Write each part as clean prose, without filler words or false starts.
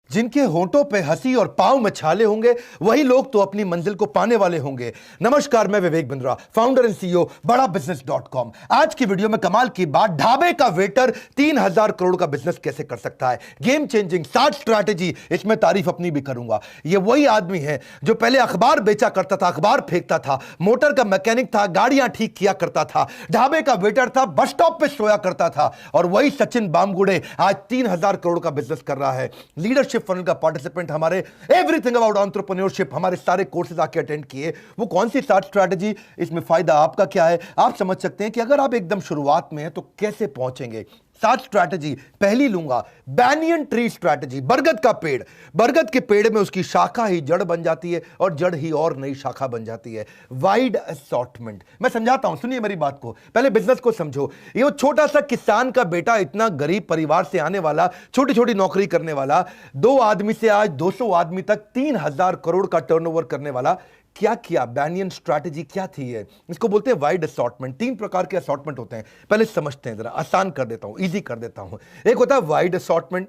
जिनके होंठों पे हंसी और पांव में छाले होंगे वही लोग तो अपनी मंजिल को पाने वाले होंगे। नमस्कार, मैं Vivek Bindra, founder and CEO बड़ा बिजनेस.com। आज की वीडियो में कमाल की बात, ढाबे का वेटर 3,000 करोड़ का बिजनेस कैसे कर सकता है। गेम चेंजिंग 60 स्ट्रैटेजी, इसमें तारीफ अपनी भी करूंगा। ये वही आदमी है जो पहले अखबार बेचा करता था, अखबार फेंकता था, मोटर का मैकेनिक था, गाड़ियां ठीक किया करता था, ढाबे का वेटर था, बस स्टॉप पे सोया करता था, और वही सचिन बामगुड़े आज 3,000 करोड़ का बिजनेस कर रहा है। लीडरशिप फनल का पार्टिसिपेंट, हमारे एवरीथिंग अबाउट एंटरप्रेन्योरशिप, हमारे सारे कोर्सेज आके अटेंड किए। वो कौन सी 60 स्ट्रैटेजी, इसमें फायदा आपका क्या है, आप समझ सकते हैं कि अगर आप एकदम शुरुआत में हैं तो कैसे पहुंचेंगे। 60 स्ट्रैटेजी पहली लूंगा, बैनियन ट्री स्ट्रैटेजी। बरगद का पेड़, बरगद के पेड़ में उसकी शाखा ही जड़ बन जाती है और जड़ ही और नई शाखा बन जाती है। वाइड असॉर्टमेंट, मैं समझाता हूं, सुनिए मेरी बात को, पहले बिजनेस को समझो। ये वो छोटा सा किसान का बेटा, इतना गरीब परिवार से आने वाला, छोटी छोटी नौकरी करने वाला, 2 आदमी से आज 200 आदमी तक 3,000 करोड़ का टर्नओवर करने वाला, क्या किया? बैनियन स्ट्रैटेजी क्या थी? है इसको बोलते हैं वाइड असॉर्टमेंट। 3 प्रकार के असॉर्टमेंट होते हैं, पहले समझते हैं, जरा आसान कर देता हूं, इजी कर देता हूं। एक होता है वाइड असॉर्टमेंट,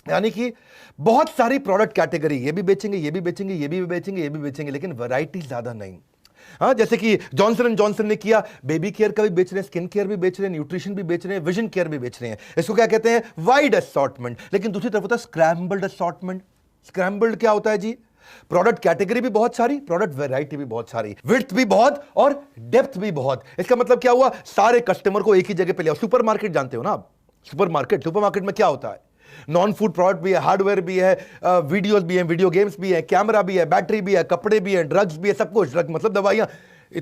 यानी कि बहुत सारी प्रोडक्ट कैटेगरी, ये भी बेचेंगे, ये भी बेचेंगे, ये भी बेचेंगे, ये भी बेचेंगे, लेकिन वैरायटी ज्यादा नहीं। हाँ, जैसे कि जॉनसन एंड जॉनसन ने किया, बेबी केयर का भी बेच रहे हैं, स्किन केयर भी बेच रहे हैं, न्यूट्रिशन भी बेच रहे हैं, विजन केयर भी बेच रहे हैं। इसको क्या कहते हैं? Wide assortment. लेकिन दूसरी तरफ होता है स्क्रैम्बल्ड असॉर्टमेंट। स्क्रैम्बल्ड क्या होता है जी? प्रोडक्ट कैटेगरी भी बहुत सारी, प्रोडक्ट वैरायटी भी बहुत सारी, विड्थ भी बहुत और डेप्थ भी बहुत। इसका मतलब क्या हुआ? सारे कस्टमर को एक ही जगह पे ले आओ। सुपरमार्केट जानते हो ना आप? सुपरमार्केट में क्या होता है? नॉन फूड प्रोडक्ट भी है, हार्डवेयर भी है, वीडियोस भी है, वीडियो गेम्स भी है, कैमरा भी है, बैटरी भी है, कपड़े भी है, ड्रग्स भी है, सब कुछ। ड्रग मतलब दवाइयां,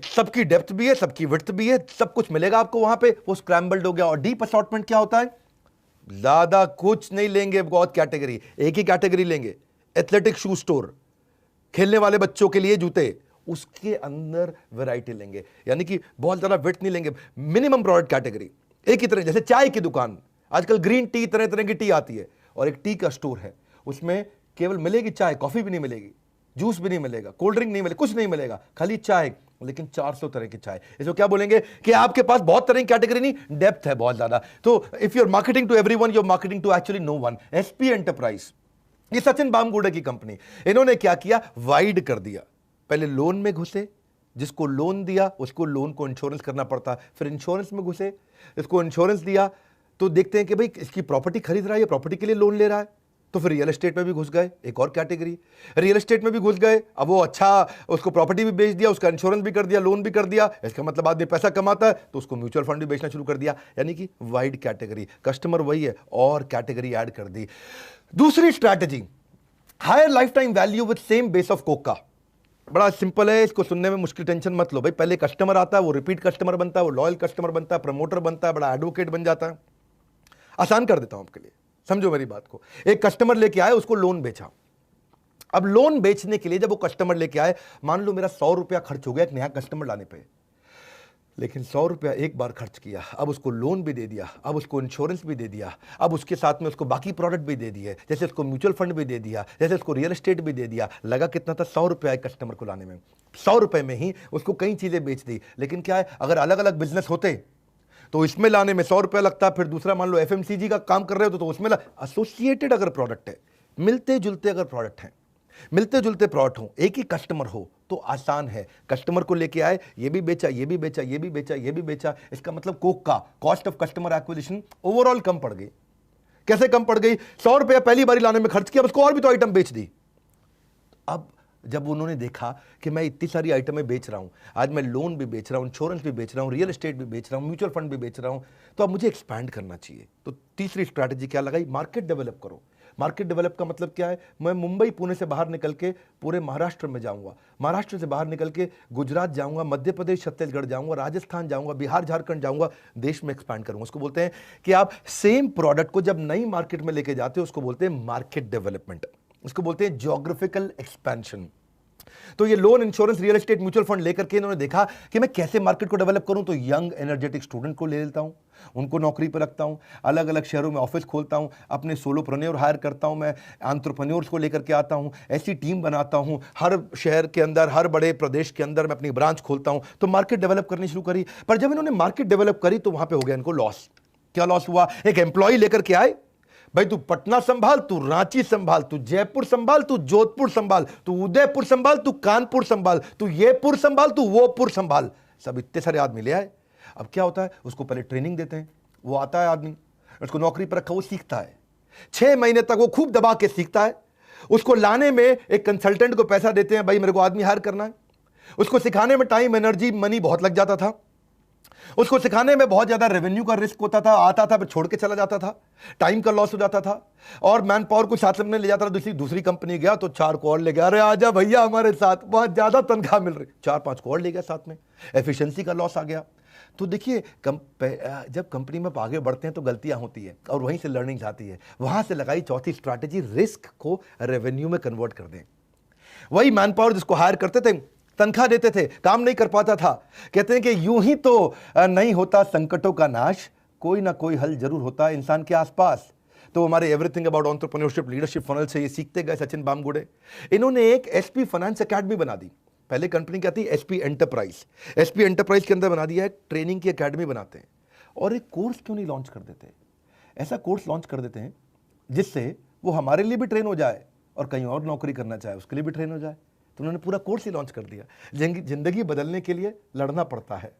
सबकी डेप्थ भी है, सबकी विड्थ भी है, सब कुछ मिलेगा आपको वहां पे। वो स्क्रैम्बल्ड हो गया। और डीप असॉर्टमेंट क्या होता है? ज्यादा कुछ नहीं लेंगे, बहुत कैटेगरी, एक ही कैटेगरी लेंगे। एथलेटिक शू स्टोर, खेलने वाले बच्चों के लिए जूते, उसके अंदर वैरायटी लेंगे, यानी कि बहुत ज्यादा विड्थ नहीं लेंगे, मिनिमम प्रोडक्ट कैटेगरी। एक ही तरह, जैसे चाय की दुकान, आजकल ग्रीन टी, तरह तरह की टी आती है, और एक टी का स्टोर है, उसमें केवल मिलेगी चाय, कॉफी भी नहीं मिलेगी, जूस भी नहीं मिलेगा, कोल्ड ड्रिंक नहीं मिलेगा, कुछ नहीं मिलेगा, खाली चाय, लेकिन 400 तरह की चाय। इसको क्या बोलेंगे कि आपके पास बहुत तरह की कैटेगरी नहीं, डेप्थ है बहुत ज्यादा। तो if you are marketing to everyone, you are marketing to actually no one. SP enterprise, ये सचिन बामगुड़े की कंपनी, इन्होंने क्या किया? वाइड कर दिया। पहले लोन में घुसे, जिसको लोन दिया उसको लोन को इंश्योरेंस करना पड़ता, फिर इंश्योरेंस में घुसे, इसको इंश्योरेंस दिया तो देखते हैं कि भाई इसकी प्रॉपर्टी खरीद रहा है, ये प्रॉपर्टी के लिए लोन ले रहा है, तो फिर रियल एस्टेट में भी घुस गए, एक और कैटेगरी। रियल एस्टेट में भी घुस गए, अब वो अच्छा, उसको प्रॉपर्टी भी बेच दिया, उसका इंश्योरेंस भी कर दिया, लोन भी कर दिया। इसका मतलब आदमी पैसा कमाता है तो उसको म्यूचुअल फंड भी बेचना शुरू कर दिया, यानी कि वाइड कैटेगरी। कस्टमर वही है और कैटेगरी ऐड कर दी। दूसरी strategy, higher life time value with same base of कोका। बड़ा सिंपल है, इसको सुनने में मुश्किल, टेंशन मत लो भाई। पहले कस्टमर आता है, वो रिपीट कस्टमर बनता है, वो लॉयल कस्टमर बनता है, प्रमोटर बनता है, बड़ा एडवोकेट बन जाता है। आसान कर देता हूं आपके लिए, समझो मेरी बात को। एक कस्टमर लेके आए, उसको लोन बेचा। अब लोन बेचने के लिए जब वो कस्टमर लेके आए, मान लो मेरा 100 रुपया खर्च हो गया एक नया कस्टमर लाने पे, लेकिन 100 रुपया एक बार खर्च किया, अब उसको लोन भी दे दिया, अब उसको इंश्योरेंस भी दे दिया, अब उसके साथ में उसको बाकी प्रोडक्ट भी दे दिए, जैसे उसको म्यूचुअल फंड भी दे दिया, जैसे उसको रियल एस्टेट भी दे दिया। लगा कितना था? 100 रुपया एक कस्टमर को लाने में। 100 रुपए में ही उसको कई चीजें बेच दी। लेकिन क्या है, अगर अलग अलग बिजनेस होते तो इसमें लाने में 100 रुपया लगता, फिर दूसरा मान लो एफएमसीजी का काम कर रहे हो तो उसमें एसोसिएटेड अगर प्रोडक्ट है, मिलते जुलते अगर प्रोडक्ट है, मिलते जुलते प्रोडक्ट हो, एक ही कस्टमर हो तो आसान है। कस्टमर को लेके आए, ये भी बेचा, ये भी बेचा, ये भी बेचा, ये भी बेचा। इसका मतलब कोक का cost of customer acquisition overall कम पड़ गई। कैसे कम पड़ गई? 100 रुपया पहली बारी लाने में खर्च किया, उसको और भी तो आइटम बेच दी। अब जब उन्होंने देखा कि मैं इतनी सारी आइटमें बेच रहा हूं, आज मैं लोन भी बेच रहा हूं, इंश्योरेंस भी बेच रहा हूं, रियल एस्टेट भी बेच रहा हूं, म्यूचुअल फंड भी बेच रहा हूं, तो अब मुझे एक्सपैंड करना चाहिए। तो तीसरी स्ट्रैटेजी क्या लगाई? मार्केट डेवलप करो। मार्केट डेवलप का मतलब क्या है? मैं मुंबई पुणे से बाहर निकल के पूरे महाराष्ट्र में जाऊंगा, महाराष्ट्र से बाहर निकल के गुजरात जाऊंगा, मध्य प्रदेश छत्तीसगढ़ जाऊंगा, राजस्थान जाऊंगा, बिहार झारखंड जाऊंगा, देश में एक्सपैंड करूंगा। उसको बोलते हैं कि आप सेम प्रोडक्ट को जब नई मार्केट में लेके जाते हो, उसको बोलते हैं मार्केट डेवलपमेंट, उसको बोलते हैं ज्योग्राफिकल एक्सपेंशन। तो ये loan, insurance, real estate, mutual fund लेकर के इन्होंने देखा कि मैं कैसे मार्केट को डेवलप करूं। तो यंग एनर्जेटिक स्टूडेंट को ले लेता हूं, उनको नौकरी पर रखता हूं, अलग अलग शहरों में ऑफिस खोलता हूं, अपने सोलोप्रेन्योर हायर करता हूं, मैं एंटरप्रेन्योर्स को लेकर के आता हूं, ऐसी टीम बनाता हूं, हर शहर के अंदर, हर बड़े प्रदेश के अंदर मैं अपनी ब्रांच खोलता हूं। तो मार्केट डेवलप करनी शुरू करी। पर जब इन्होंने मार्केट डेवलप करी तो वहां पर हो गया इनको लॉस। क्या लॉस हुआ? एक एम्प्लॉय लेकर के आए, भाई तू पटना संभाल, तू रांची संभाल, तू जयपुर संभाल, तू जोधपुर संभाल, तू उदयपुर संभाल, तू कानपुर संभाल, तू ये पुर संभाल, तू वो पुर संभाल। सब इतने सारे आदमी ले आए। अब क्या होता है, उसको पहले ट्रेनिंग देते हैं, वो आता है आदमी, उसको नौकरी पर रखा, वो सीखता है 6 महीने तक, वो खूब दबा के सीखता है। उसको लाने में एक कंसल्टेंट को पैसा देते हैं, भाई मेरे को आदमी हायर करना है। उसको सिखाने में टाइम, एनर्जी, मनी बहुत लग जाता था। उसको सिखाने में बहुत ज्यादा रेवेन्यू का रिस्क होता था, आता था फिर छोड़ के चला जाता था, टाइम का लॉस हो जाता था। और मैन पावर को साथ में ले जाता था, दूसरी कंपनी गया तो 4 को और ले गया, अरे आजा भैया हमारे साथ, बहुत ज्यादा तनख्वाह मिल रही, 4-5 को और ले गया साथ में, एफिशिएंसी का लॉस आ गया। तो देखिए जब कंपनी में आप आगे बढ़ते हैं तो गलतियां होती है और वहीं से लर्निंग आती है। वहां से लगाई चौथी स्ट्रैटेजी, रिस्क को रेवेन्यू में कन्वर्ट कर दें। वही मैन पावर जिसको हायर करते थे, तनख्वाह देते थे, काम नहीं कर पाता था, कहते हैं कि यूं ही तो नहीं होता संकटों का नाश, कोई ना कोई हल जरूर होता है इंसान के आसपास। तो हमारे everything about entrepreneurship leadership funnel से ये सीखते गए सचिन बामगुड़े। इन्होंने एक एसपी फाइनेंस एकेडमी बना दी। पहले कंपनी क्या थी, एसपी एंटरप्राइज। एसपी एंटरप्राइज के अंदर बना दिया है, ट्रेनिंग की एकेडमी बनाते हैं। और एक कोर्स क्यों नहीं लॉन्च कर देते, ऐसा कोर्स लॉन्च कर देते हैं जिससे वो हमारे लिए भी ट्रेन हो जाए और कहीं और नौकरी करना चाहे उसके लिए भी ट्रेन हो जाए। तो उन्होंने पूरा कोर्स ही लॉन्च कर दिया। जिंदगी बदलने के लिए लड़ना पड़ता है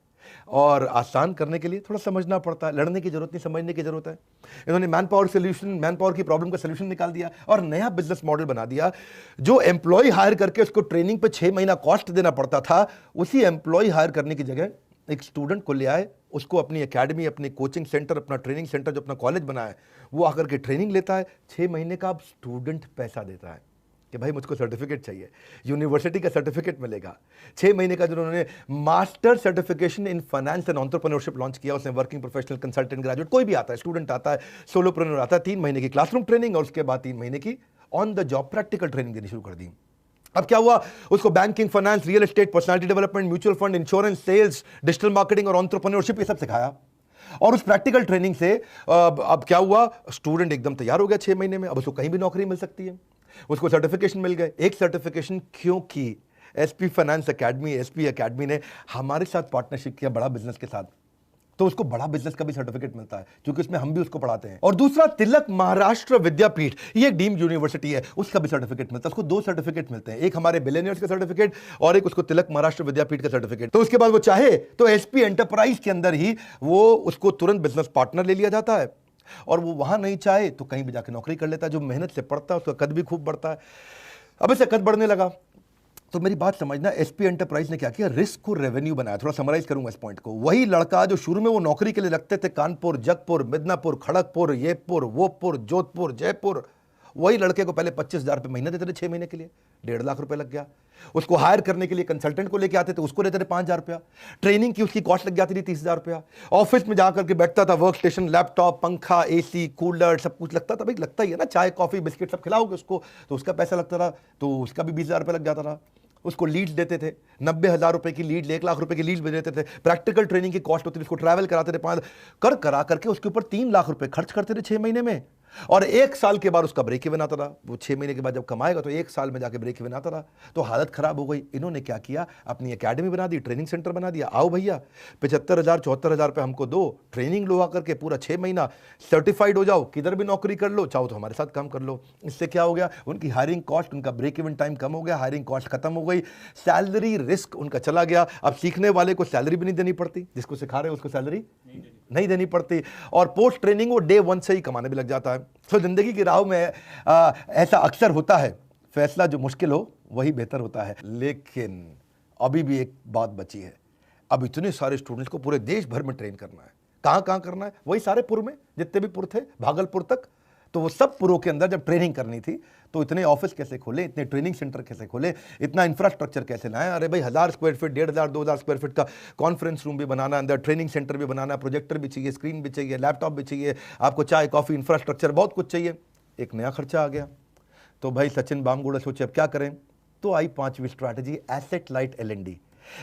और आसान करने के लिए थोड़ा समझना पड़ता है। लड़ने की जरूरत नहीं, समझने की जरूरत है। इन्होंने मैन पावर की प्रॉब्लम का सोल्यूशन निकाल दिया और नया बिजनेस मॉडल बना दिया। जो एम्प्लॉय हायर करके उसको ट्रेनिंग पे 6 महीना कॉस्ट देना पड़ता था, उसी एम्प्लॉय हायर करने की जगह एक स्टूडेंट को ले आए, उसको अपनी एकेडमी, अपनी कोचिंग सेंटर, अपना ट्रेनिंग सेंटर जो अपना कॉलेज बनाया है, वो आकर के ट्रेनिंग लेता है। 6 महीने का अब स्टूडेंट पैसा देता है कि भाई मुझको सर्टिफिकेट चाहिए, यूनिवर्सिटी का सर्टिफिकेट मिलेगा। 6 महीने का जो उन्होंने master certification in finance and entrepreneurship launch किया, उसमें वर्किंग प्रोफेशनल, कंसल्टेंट, ग्रेजुएट कोई भी आता है, स्टूडेंट आता है, सोलोप्रेन्योर आता है, 3 महीने की क्लासरूम ट्रेनिंग और उसके बाद 3 महीने की on the job practical training देनी शुरू कर दी। अब क्या हुआ, उसको banking, finance, real estate, personality development, mutual fund, insurance, sales, digital marketing और एंटरप्रेन्योरशिप ये सब सिखाया। और उस प्रैक्टिकल ट्रेनिंग से अब क्या हुआ, स्टूडेंट एकदम तैयार हो गया 6 महीने में। अब उसको कहीं भी नौकरी मिल सकती है, उसको सर्टिफिकेशन मिल गए। एक सर्टिफिकेशन क्योंकि SP finance academy, SP academy ने हमारे साथ पार्टनरशिप किया बड़ा बिजनेस के साथ, तो उसको बड़ा बिजनेस का भी सर्टिफिकेट मिलता है क्योंकि उसमें हम भी उसको पढ़ाते हैं। और दूसरा, तिलक महाराष्ट्र विद्यापीठ, ये डीम्ड यूनिवर्सिटी है, उसका भी सर्टिफिकेट मिलता है। उसको 2 सर्टिफिकेट मिलते हैं, एक हमारे बिलियनियर्स का सर्टिफिकेट और एक उसको तिलक महाराष्ट्र विद्यापीठ का सर्टिफिकेट। तो उसके बाद वो चाहे तो एसपी एंटरप्राइज के अंदर ही वो उसको तुरंत बिजनेस पार्टनर ले लिया जाता है। और वो वहां नहीं चाहे तो कहीं भी जाकर नौकरी कर लेता है। जो मेहनत से पढ़ता है उसका कद भी खूब बढ़ता है। अब इसे कद बढ़ने लगा तो मेरी बात समझना, एसपी एंटरप्राइज ने क्या किया, रिस्क को रेवेन्यू बनाया। थोड़ा समराइज करूंगा इस पॉइंट को। वही लड़का जो शुरू में वो नौकरी के लिए लगते थे, कानपुर, जगपुर, मिदनापुर, खड़गपुर, येपुर, वोपुर, जोधपुर, जयपुर, वही लड़के को पहले 25,000 रुपये महीने देते थे 6 महीने के लिए, 1.5 लाख रुपए लग गया। उसको हायर करने के लिए कंसल्टेंट को लेके आते थे, उसको देते थे 5,000 रुपया। ट्रेनिंग की उसकी कॉस्ट लग जाती थी 30,000 रुपया। ऑफिस में जाकर के बैठता था, वर्क स्टेशन, लैपटॉप, पंखा, एसी, कूलर, सब कुछ लगता था। भाई लगता ही है ना, चाय, कॉफी, बिस्किट सब खिलाओगे उसको तो उसका पैसा लगता था, तो उसका भी 20,000 रुपये लग जाता था। उसको लीड्स देते थे, 90,000 रुपए की लीड, 1 लाख रुपए की लीड्स देते थे। प्रैक्टिकल ट्रेनिंग की कॉस्ट होती थी, उसको ट्रैवल कराते थे, 5 करा करके उसके ऊपर 3 लाख रुपए खर्च करते थे 6 महीने में। और 1 साल के बाद उसका ब्रेक इवन आता था। वो 6 महीने के बाद जब कमाएगा तो 1 साल में जाके ब्रेक इवन आता था। तो हालत खराब हो गई। इन्होंने क्या किया, अपनी एकेडमी बना दी, ट्रेनिंग सेंटर बना दिया। आओ भैया 75,000 74,000 रुपये हमको दो, ट्रेनिंग लो आकर के, पूरा 6 महीना सर्टिफाइड हो जाओ, किधर भी नौकरी कर लो, चाहो तो हमारे साथ काम कर लो। इससे क्या हो गया, उनकी हायरिंग कॉस्ट, उनका ब्रेक इवन टाइम कम हो गया, हायरिंग कॉस्ट खत्म हो गई, सैलरी रिस्क उनका चला गया। अब सीखने वाले को सैलरी भी नहीं देनी पड़ती, जिसको सिखा रहे हैं उसको सैलरी नहीं देनी पड़ती। और पोस्ट ट्रेनिंग वो डे 1 से ही कमाने भी लग जाता है। तो जिंदगी की राह में ऐसा अक्सर होता है, फैसला जो मुश्किल हो वही बेहतर होता है। लेकिन अभी भी एक बात बची है, अब इतने सारे स्टूडेंट्स को पूरे देश भर में ट्रेन करना है। कहां कहां करना है, वही सारे पुर में, जितने भी पुर थे, भागलपुर तक। तो वो सब पुरों के अंदर जब ट्रेनिंग करनी थी तो इतने ऑफिस कैसे खोले, इतने ट्रेनिंग सेंटर कैसे खोले, इतना इंफ्रास्ट्रक्चर कैसे लाए। अरे भाई 1,000 स्क्वायर फीट, 1,500 2,000 स्क्वायर फीट का कॉन्फ्रेंस रूम भी बनाना, अंदर ट्रेनिंग सेंटर भी बनाना, प्रोजेक्टर भी चाहिए, स्क्रीन भी चाहिए, लैपटॉप भी चाहिए, आपको चाय कॉफी इंफ्रास्ट्रक्चर बहुत कुछ चाहिए। एक नया खर्चा आ गया। तो भाई सचिन बामगुड़े सोचे अब क्या करें। तो आई 5वीं स्ट्रैटेजी, एसेट लाइट L&D।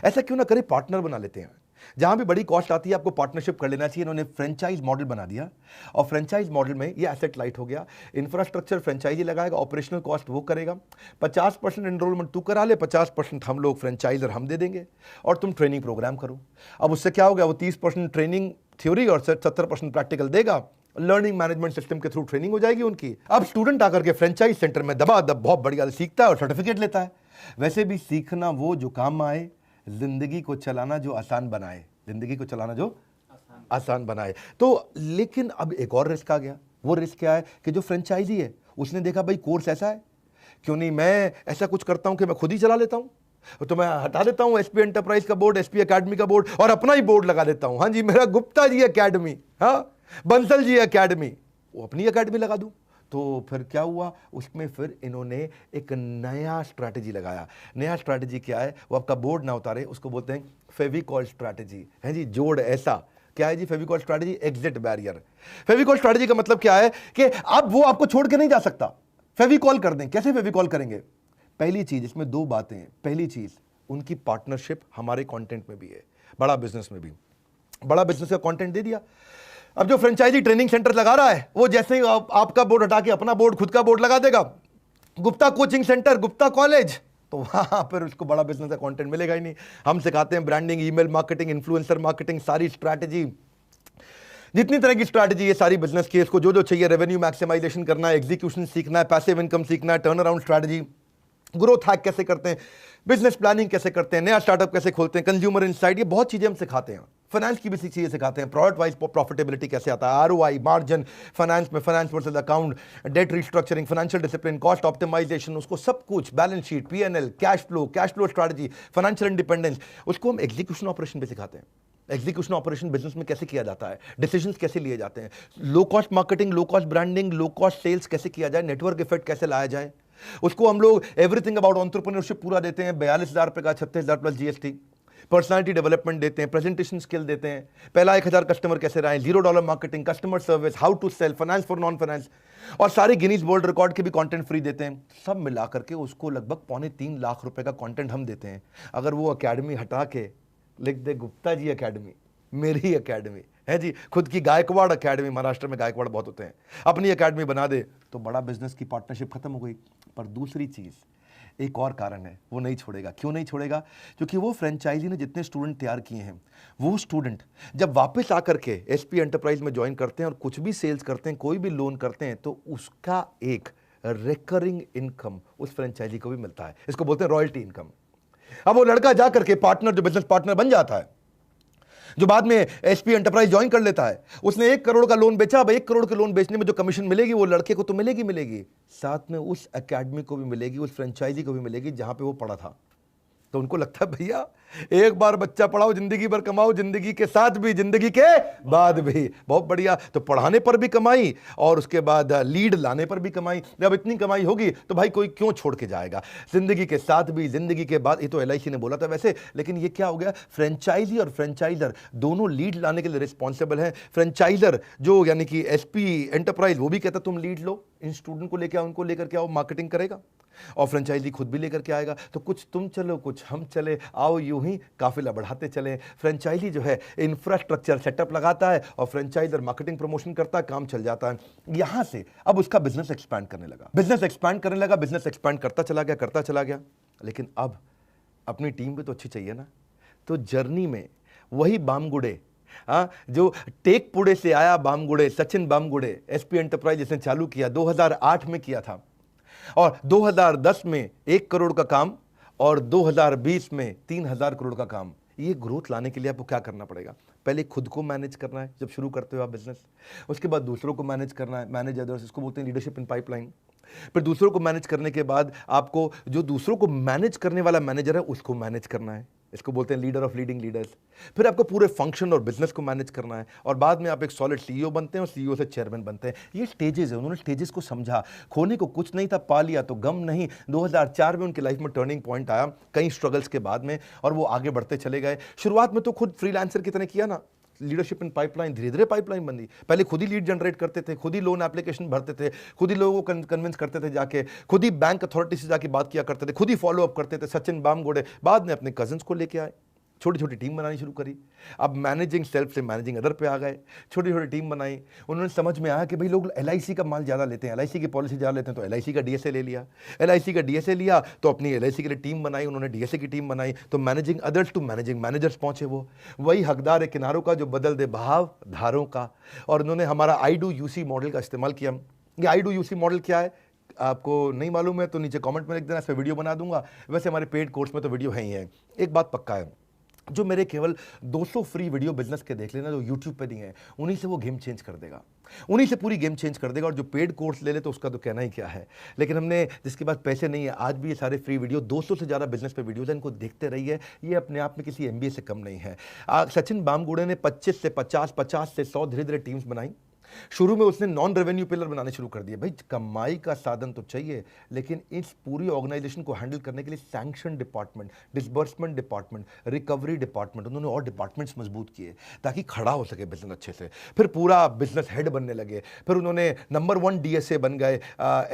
ऐसा क्यों ना करें, पार्टनर बना लेते हैं। जहां भी बड़ी कॉस्ट आती है आपको पार्टनरशिप कर लेना चाहिए। इन्होंने फ्रेंचाइज मॉडल बना दिया और फ्रेंचाइज मॉडल में ये एसेट लाइट हो गया। इंफ्रास्ट्रक्चर फ्रेंचाइजी लगाएगा, ऑपरेशनल कॉस्ट वो करेगा, 50% एनरोलमेंट तू करा ले, 50% हम लोग फ्रेंचाइजर हम दे देंगे और तुम ट्रेनिंग प्रोग्राम करो। अब उससे क्या हो गया, वो 30% ट्रेनिंग थ्योरी और 70% प्रैक्टिकल देगा लर्निंग मैनेजमेंट सिस्टम के थ्रू ट्रेनिंग हो जाएगी उनकी। अब स्टूडेंट आकर के फ्रेंचाइज सेंटर में दबा दब बहुत बढ़िया सीखता है और सर्टिफिकेट लेता है। वैसे भी सीखना वो जो काम आए, जिंदगी को चलाना जो आसान बनाए, जिंदगी को चलाना जो आसान बनाए। तो लेकिन अब एक और रिस्क आ गया। वो रिस्क क्या है कि जो फ्रेंचाइजी है उसने देखा भाई कोर्स ऐसा है, क्यों नहीं मैं ऐसा कुछ करता हूं कि मैं खुद ही चला लेता हूं। तो मैं हटा देता हूं एसपी एंटरप्राइज का बोर्ड, एसपी एकेडमी का बोर्ड और अपना ही बोर्ड लगा देता हूं। हाँ जी, मेरा गुप्ता जी एकेडमी, हाँ बंसल जी एकेडमी, वो अपनी एकेडमी लगा दूं। तो फिर क्या हुआ उसमें, फिर इन्होंने एक नया स्ट्रैटेजी लगाया। नया स्ट्रैटेजी क्या है, वो आपका बोर्ड ना उतारे, उसको बोलते हैं फेविकॉल स्ट्रैटेजी। है जी, जोड़ ऐसा क्या है जी Fevicol strategy? Exit barrier. Fevicol strategy का मतलब क्या है कि अब वो आपको छोड़ के नहीं जा सकता, फेविकॉल कर दें। कैसे फेविकॉल करेंगे? पहली चीज, इसमें दो बातें हैं। पहली चीज, उनकी पार्टनरशिप हमारे कंटेंट में भी है, बड़ा बिजनेस में भी। बड़ा बिजनेस का कंटेंट दे दिया। अब जो फ्रेंचाइजी ट्रेनिंग सेंटर लगा रहा है वो जैसे ही आपका बोर्ड हटा के अपना बोर्ड, खुद का बोर्ड लगा देगा, Gupta coaching centre, Gupta college, तो वहां पर उसको बड़ा बिजनेस का कंटेंट मिलेगा ही नहीं। हम सिखाते हैं branding, email marketing, influencer marketing, सारी स्ट्रैटेजी, जितनी तरह की स्ट्रैटेजी है सारी बिजनेस की, इसको जो जो चाहिए, रेवेन्यू मैक्सिमाइजेशन करना है, एग्जीक्यूशन सीखना है, पैसिव इनकम सीखना है, turn around strategy, growth hack कैसे करते हैं, बिजनेस प्लानिंग कैसे करते हैं, नया स्टार्टअप कैसे खोलते हैं, कंज्यूमर इनसाइट, ये बहुत चीजें हम सिखाते हैं। फाइनेंस की भी चीजें सिखाते हैं, प्रोडक्ट वाइज प्रॉफिटेबिलिटी कैसे आता है, आरओआई, मार्जिन, फाइनेंस में finance versus account, debt restructuring, financial discipline, cost optimization, उसको सब कुछ, balance sheet, PNL, cash flow strategy, financial independence, उसको हम एग्जीक्यूशन ऑपरेशन पे सिखाते हैं। एग्जीक्यूशन ऑपरेशन बिजनेस में कैसे किया जाता है, डिसीजंस कैसे लिए जाते हैं, low cost marketing, low cost branding, low cost sales कैसे किया जाए, नेटवर्क इफेक्ट कैसे लाया जाए, उसको हम लोग एवरीथिंग अबाउट एंटरप्रेन्योरशिप पूरा देते हैं। 42,000 रुपए का, 36,000 प्लस जीएसटी। पर्सनालिटी डेवलपमेंट देते हैं, प्रेजेंटेशन स्किल देते हैं, पहला 1,000 कस्टमर कैसे रहे, $0 marketing, customer service, how to sell, finance for non finance, और सारे गिनीज वर्ल्ड रिकॉर्ड के भी कंटेंट फ्री देते हैं। सब मिलाकर के उसको लगभग 2.25 लाख रुपए का कंटेंट हम देते हैं। अगर वो एकेडमी हटा के लिख दे गुप्ता जी एकेडमी, मेरी एकेडमी है जी, खुद की गायकवाड़ एकेडमी, महाराष्ट्र में गायकवाड़ बहुत होते हैं, अपनी एकेडमी बना दे, तो बड़ा बिजनेस की पार्टनरशिप खत्म हो गई। पर दूसरी चीज, एक और कारण है, वो नहीं छोड़ेगा। क्यों नहीं छोड़ेगा? क्योंकि वो फ्रेंचाइजी ने जितने स्टूडेंट तैयार किए हैं, वो स्टूडेंट जब वापस आकर के एसपी एंटरप्राइज में ज्वाइन करते हैं और कुछ भी सेल्स करते हैं, कोई भी लोन करते हैं, तो उसका एक रिकरिंग इनकम उस फ्रेंचाइजी को भी मिलता है। इसको बोलते हैं रॉयल्टी इनकम। अब वो लड़का जाकर के पार्टनर, जो बिजनेस पार्टनर बन जाता है, जो बाद में एसपी एंटरप्राइज ज्वाइन कर लेता है, उसने 1 करोड़ का लोन बेचा। अब 1 करोड़ के लोन बेचने में जो कमीशन मिलेगी वो लड़के को तो मिलेगी, साथ में उस एकेडमी को भी मिलेगी, उस फ्रेंचाइजी को भी मिलेगी जहां पे वो पढ़ा था। तो उनको लगता है भैया एक बार बच्चा पढ़ाओ, जिंदगी भर कमाओ, जिंदगी के साथ भी, जिंदगी के बाद भी। बहुत बढ़िया। तो पढ़ाने पर भी कमाई और उसके बाद लीड लाने पर भी कमाई। जब इतनी कमाई होगी तो भाई कोई क्यों छोड़ के जाएगा, जिंदगी के साथ भी, जिंदगी के बाद। ये तो एलआईसी ने बोला था वैसे, लेकिन ये क्या हो गया, फ्रेंचाइजी और फ्रेंचाइजर दोनों लीड लाने के लिए रिस्पॉन्सिबल है। फ्रेंचाइजर जो यानी कि एसपी एंटरप्राइज, वो भी कहता तुम लीड लो, इन स्टूडेंट को लेकर आओ, उनको लेकर के आओ, मार्केटिंग करेगा, और फ्रेंचाइजी खुद भी लेकर के आएगा। तो कुछ तुम चलो, कुछ हम चले, आओ यूं ही काफिला बढ़ाते चले। फ्रेंचाइजी जो है इंफ्रास्ट्रक्चर सेटअप लगाता है और फ्रेंचाइजर मार्केटिंग प्रमोशन करता है, काम चल जाता है। यहां से अब उसका बिजनेस एक्सपैंड करने लगा, बिजनेस एक्सपैंड करता चला गया। लेकिन अब अपनी टीम भी तो अच्छी चाहिए ना। तो जर्नी में वही बामगुड़े, जो टेकपुड़े से आया बामगुड़े, सचिन बामगुड़े, एसपी एंटरप्राइज जिसने चालू किया 2008 में किया था, और 2010 में 1 करोड़ का काम, और 2020 में 3,000 करोड़ का काम। ये ग्रोथ लाने के लिए आपको क्या करना पड़ेगा? पहले खुद को मैनेज करना है जब शुरू करते हो आप बिजनेस, उसके बाद दूसरों को मैनेज करना है, मैनेज अदर्स, इसको बोलते हैं लीडरशिप इन पाइपलाइन। फिर दूसरों को मैनेज करने के बाद आपको जो दूसरों को मैनेज करने वाला मैनेजर है उसको मैनेज करना है, इसको बोलते हैं लीडर ऑफ लीडिंग लीडर्स। फिर आपको पूरे फंक्शन और बिजनेस को मैनेज करना है, और बाद में आप एक सॉलिड सीईओ बनते हैं और सीईओ से चेयरमैन बनते हैं। ये स्टेजेस है, उन्होंने स्टेजेस को समझा। खोने को कुछ नहीं था, पा लिया तो गम नहीं। 2004 में उनकी लाइफ में टर्निंग पॉइंट आया, कई स्ट्रगल्स के बाद में, और वो आगे बढ़ते चले गए। शुरुआत में तो खुद फ्रीलांसर की तरह किया ना, लीडरशिप इन पाइपलाइन, धीरे धीरे पाइपलाइन बनी। पहले खुद ही लीड जनरेट करते थे, खुद ही लोन एप्लीकेशन भरते थे, खुद ही लोगों को कन्विंस करते थे जाके, खुद ही बैंक अथॉरिटी से जाके बात किया करते थे, खुद ही फॉलो अप करते थे। सचिन बामगुड़े बाद में अपने कजिन्स को लेके आए, छोटी छोटी टीम बनानी शुरू करी। अब मैनेजिंग सेल्फ से मैनेजिंग अदर पे आ गए, छोटी छोटी टीम बनाई। उन्होंने समझ में आया कि भाई लोग LIC का माल ज़्यादा लेते हैं, LIC की पॉलिसी ज़्यादा लेते हैं, तो LIC का DSA ले लिया। LIC का DSA लिया तो अपनी LIC के लिए टीम बनाई, उन्होंने DSA की टीम बनाई। तो managing others to managing managers पहुंचे। वो वही हकदार है किनारों का जो बदल दे बहाव धारों का। और उन्होंने हमारा I2UC मॉडल का इस्तेमाल किया। ये I2UC मॉडल क्या है आपको नहीं मालूम है तो नीचे कमेंट में लिख देना, इस पर वीडियो बना दूंगा। वैसे हमारे पेड कोर्स में तो वीडियो है ही है। एक बात पक्का है, जो मेरे केवल 200 फ्री वीडियो बिजनेस के देख लेना जो यूट्यूब पे नहीं है, उन्हीं से वो गेम चेंज कर देगा, उन्हीं से पूरी गेम चेंज कर देगा। और जो पेड कोर्स ले ले तो उसका तो कहना ही क्या है। लेकिन हमने जिसके पास पैसे नहीं है, आज भी ये सारे फ्री वीडियो 200 से ज़्यादा बिजनेस पे वीडियोज हैं, इनको देखते रहिए। ये अपने आप में किसी MBA से कम नहीं है। सचिन बामगुड़े ने 25 से 50, 50 से 100 धीरे धीरे टीम्स बनाई। शुरू में उसने नॉन रेवेन्यू पिलर बनाने शुरू कर दिए। भाई कमाई का साधन तो चाहिए, लेकिन इस पूरी ऑर्गेनाइजेशन को हैंडल करने के लिए sanction department, disbursement department, recovery department, उन्होंने और डिपार्टमेंट्स मजबूत किए ताकि खड़ा हो सके बिजनेस अच्छे से। फिर पूरा बिजनेस हेड बनने लगे। फिर उन्होंने नंबर 1 DSA बन गए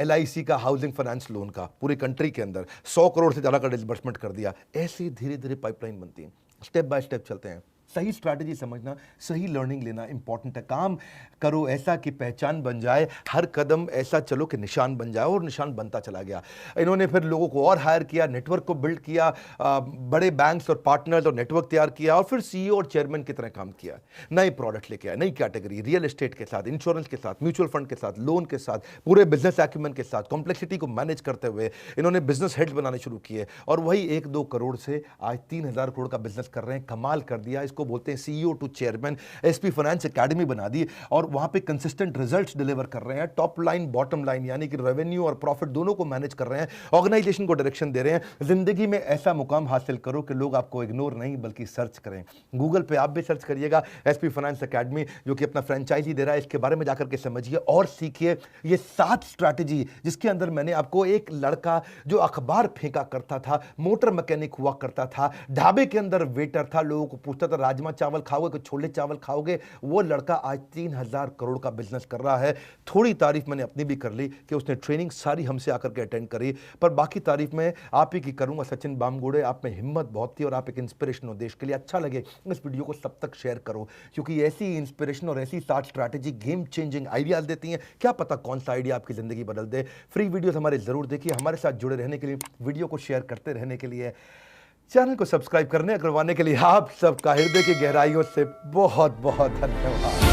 LIC का, हाउसिंग फाइनेंस लोन का, पूरी कंट्री के अंदर 100 करोड़ से ज़्यादा का डिसबर्समेंट कर दिया। ऐसे ही धीरे धीरे पाइपलाइन बनती है, स्टेप बाय स्टेप चलते हैं। सही स्ट्रैटेजी समझना, सही लर्निंग लेना इंपॉर्टेंट है। काम करो ऐसा कि पहचान बन जाए, हर कदम ऐसा चलो कि निशान बन जाए, और निशान बनता चला गया। इन्होंने फिर लोगों को और हायर किया, नेटवर्क को बिल्ड किया, बड़े बैंक्स और पार्टनर्स और नेटवर्क तैयार किया, और फिर CEO और चेयरमैन की तरह काम किया। नए प्रोडक्ट लेके आए, नई कैटेगरी, रियल एस्टेट के साथ, इंश्योरेंस के साथ, म्यूचुअल फंड के साथ, लोन के साथ, पूरे बिजनेस एक्यूमेंट के साथ, कॉम्प्लेक्सिटी को मैनेज करते हुए इन्होंने बिजनेस हेड्स बनाने शुरू किए। और वही 1-2 करोड़ से आज 3000 करोड़ का बिजनेस कर रहे हैं। कमाल कर दिया। इसको बोलते हैं CEO to chairman. SP finance academy बना दी और वहां पे कंसिस्टेंट रिजल्ट्स डिलीवर कर रहे हैं। टॉप लाइन बॉटम लाइन यानी कि रेवेन्यू और प्रॉफिट दोनों को मैनेज कर रहे हैं। ऑर्गेनाइजेशन को डायरेक्शन दे रहे हैं। जिंदगी में ऐसा मुकाम हासिल करो कि लोग आपको इग्नोर नहीं बल्कि सर्च करें। गूगल पे आप भी सर्च करिएगा SP फाइनेंस एकेडमी, जो कि अपना फ्रेंचाइजी दे रहा है। इसके बारे में जाकर के समझिए और सीखिए। ये 7 स्ट्रैटेजी, जिसके अंदर मैंने आपको एक लड़का जो अखबार फेंका करता था, मोटर मैकेनिक हुआ करता था, ढाबे के अंदर वेटर था, लोगों को पूछता था राजमा चावल खाओगे कि छोले चावल खाओगे, वो लड़का आज 3000 करोड़ का बिजनेस कर रहा है। थोड़ी तारीफ मैंने अपनी भी कर ली कि उसने ट्रेनिंग सारी हमसे आकर के अटेंड करी, पर बाकी तारीफ मैं आप ही की करूंगा। सचिन बामगुड़े, आप में हिम्मत बहुत थी और आप एक इंस्पिरेशन हो देश के लिए। अच्छा लगे इस वीडियो को सब तक शेयर करो, क्योंकि ऐसी इंस्पिरेशन और ऐसी 7 स्ट्रैटेजी गेम चेंजिंग आइडियाज देती हैं। क्या पता कौन सा आइडिया आपकी जिंदगी बदल दे। फ्री वीडियोस हमारे जरूर देखिए। हमारे साथ जुड़े रहने के लिए, वीडियो को शेयर करते रहने के लिए, चैनल को सब्सक्राइब करवाने के लिए आप सबका हृदय की गहराइयों से बहुत बहुत धन्यवाद।